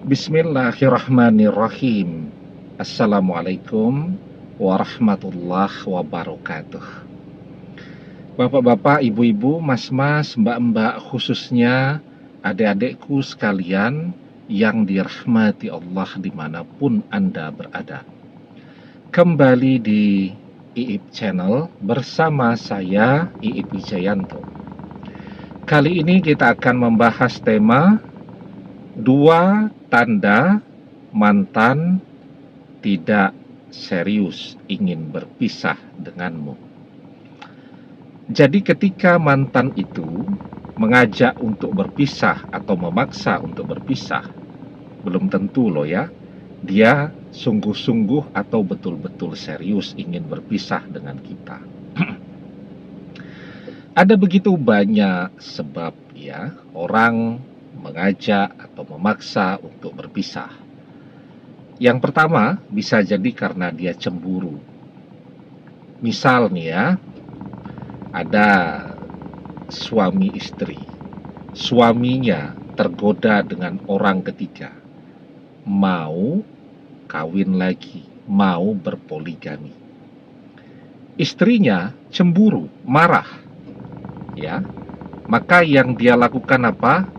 Bismillahirrahmanirrahim. Assalamualaikum warahmatullahi wabarakatuh. Bapak-bapak, ibu-ibu, mas-mas, mbak-mbak, khususnya adik-adikku sekalian yang dirahmati Allah dimanapun Anda berada. Kembali di IIP Channel bersama saya, IIP Wijayanto. Kali ini kita akan membahas tema 2 tanda mantan tidak serius ingin berpisah denganmu. Jadi ketika mantan itu mengajak untuk berpisah atau memaksa untuk berpisah, belum tentu loh ya, dia sungguh-sungguh atau betul-betul serius ingin berpisah dengan kita. Ada begitu banyak sebab ya, orang mengajak atau memaksa untuk berpisah. Yang pertama bisa jadi karena dia cemburu. Misal nih ya, ada suami istri, suaminya tergoda dengan orang ketiga, mau kawin lagi, mau berpoligami. Istrinya cemburu, marah, ya. Maka yang dia lakukan apa?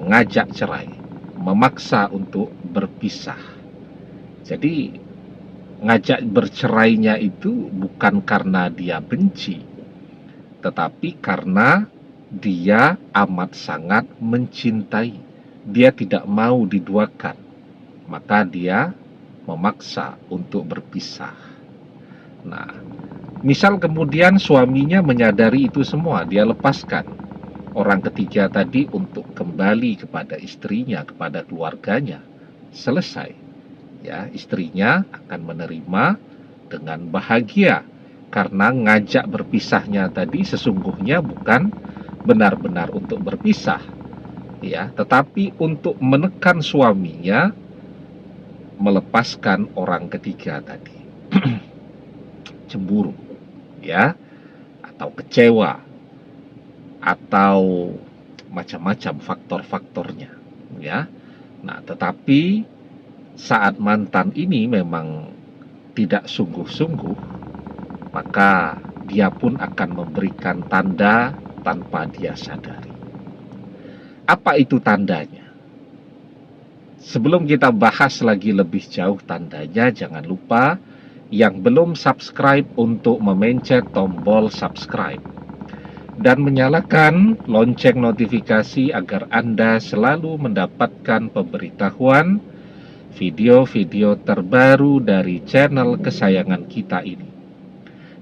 Ngajak cerai, memaksa untuk berpisah. Jadi ngajak bercerainya itu bukan karena dia benci, tetapi karena dia amat sangat mencintai. Dia tidak mau diduakan, maka dia memaksa untuk berpisah. Nah, misal kemudian suaminya menyadari itu semua, dia lepaskan orang ketiga tadi untuk kembali kepada istrinya, kepada keluarganya. Selesai. Ya, istrinya akan menerima dengan bahagia karena ngajak berpisahnya tadi sesungguhnya bukan benar-benar untuk berpisah, ya, tetapi untuk menekan suaminya melepaskan orang ketiga tadi. Cemburu, ya, atau kecewa, atau macam-macam faktor-faktornya, ya. Nah, tetapi saat mantan ini memang tidak sungguh-sungguh, maka dia pun akan memberikan tanda tanpa dia sadari. Apa itu tandanya? Sebelum kita bahas lagi lebih jauh tandanya, jangan lupa yang belum subscribe untuk memencet tombol subscribe dan menyalakan lonceng notifikasi agar Anda selalu mendapatkan pemberitahuan video-video terbaru dari channel kesayangan kita ini.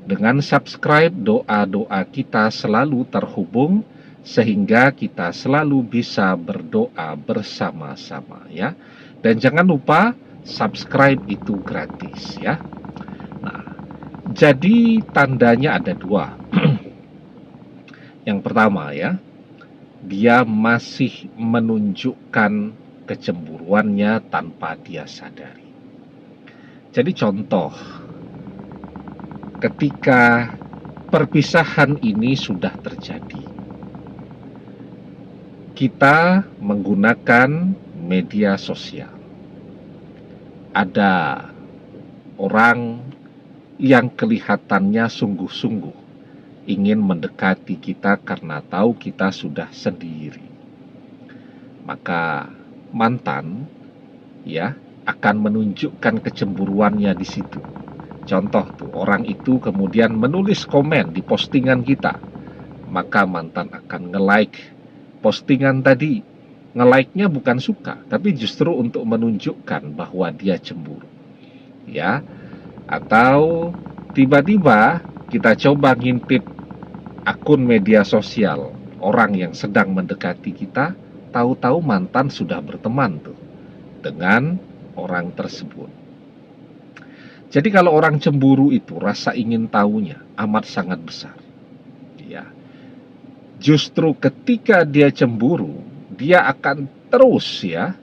Dengan subscribe, doa-doa kita selalu terhubung sehingga kita selalu bisa berdoa bersama-sama ya. Dan jangan lupa subscribe itu gratis ya. Nah, jadi tandanya ada 2. Yang pertama ya, dia masih menunjukkan kecemburuannya tanpa dia sadari. Jadi contoh, ketika perpisahan ini sudah terjadi, kita menggunakan media sosial. Ada orang yang kelihatannya sungguh-sungguh ingin mendekati kita karena tahu kita sudah sendiri. Maka mantan ya akan menunjukkan kecemburuannya di situ. Contoh tuh, orang itu kemudian menulis komen di postingan kita, maka mantan akan nge-like postingan tadi. Nge-like-nya bukan suka, tapi justru untuk menunjukkan bahwa dia cemburu. Ya. Atau tiba-tiba kita coba ngintip akun media sosial orang yang sedang mendekati kita, tahu-tahu mantan sudah berteman tuh dengan orang tersebut. Jadi kalau orang cemburu itu rasa ingin tahunya amat sangat besar. Ya. Justru ketika dia cemburu, dia akan terus ya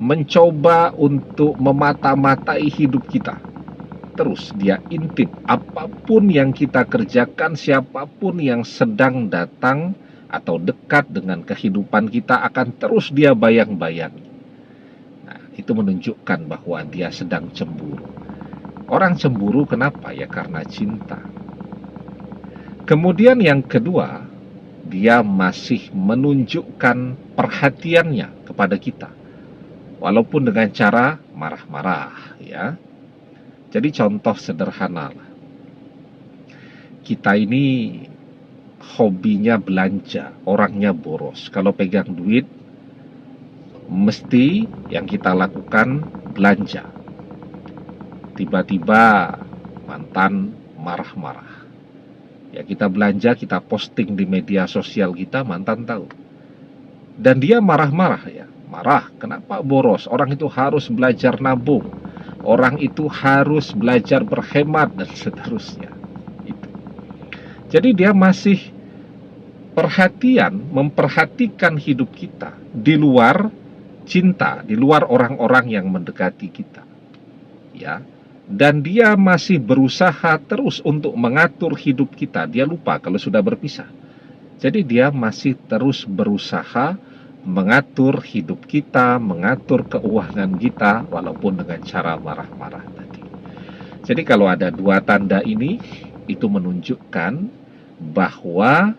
mencoba untuk memata-matai hidup kita. Terus dia intip apapun yang kita kerjakan, siapapun yang sedang datang atau dekat dengan kehidupan kita akan terus dia bayang-bayangi. Nah, itu menunjukkan bahwa dia sedang cemburu. Orang cemburu kenapa? Ya karena cinta. Kemudian yang kedua, dia masih menunjukkan perhatiannya kepada kita, walaupun dengan cara marah-marah, ya. Jadi contoh sederhana lah. Kita ini hobinya belanja, orangnya boros. Kalau pegang duit, mesti yang kita lakukan belanja. Tiba-tiba mantan marah-marah. Ya kita belanja, kita posting di media sosial kita, mantan tahu. Dan dia marah-marah ya. Marah, kenapa boros? Orang itu harus belajar nabung. Orang itu harus belajar berhemat dan seterusnya. Itu. Jadi dia masih memperhatikan hidup kita di luar cinta, di luar orang-orang yang mendekati kita. Ya. Dan dia masih berusaha terus untuk mengatur hidup kita. Dia lupa kalau sudah berpisah. Jadi dia masih terus berusaha mengatur hidup kita, mengatur keuangan kita, walaupun dengan cara marah-marah tadi. Jadi kalau ada dua tanda ini, itu menunjukkan bahwa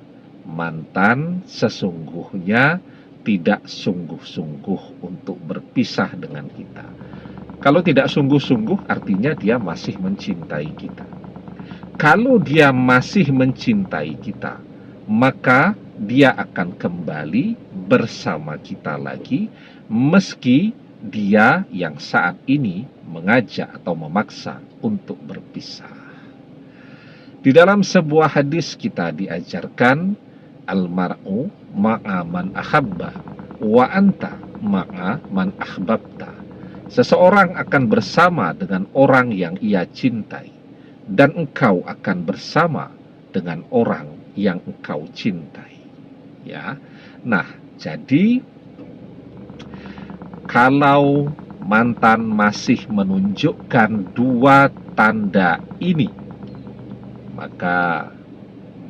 mantan sesungguhnya tidak sungguh-sungguh untuk berpisah dengan kita. Kalau tidak sungguh-sungguh, artinya dia masih mencintai kita. Kalau dia masih mencintai kita, maka dia akan kembali bersama kita lagi, meski dia yang saat ini mengajak atau memaksa untuk berpisah. Di dalam sebuah hadis kita diajarkan, almar'u ma'a man ahabba wa anta ma'a man ahbabta. Seseorang akan bersama dengan orang yang ia cintai, dan engkau akan bersama dengan orang yang engkau cintai. Ya. Nah, jadi kalau mantan masih menunjukkan dua tanda ini, maka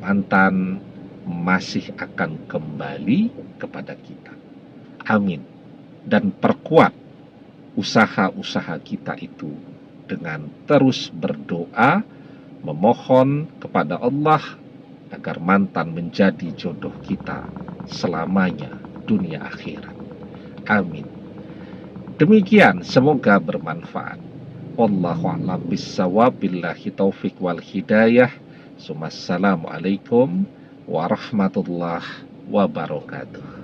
mantan masih akan kembali kepada kita. Amin. Dan perkuat usaha-usaha kita itu dengan terus berdoa, memohon kepada Allah agar mantan menjadi jodoh kita selamanya dunia akhirat. Amin. Demikian, semoga bermanfaat. Wallahu a'lam bissawab, billahi taufik wal hidayah. Assalamualaikum warahmatullahi wabarakatuh.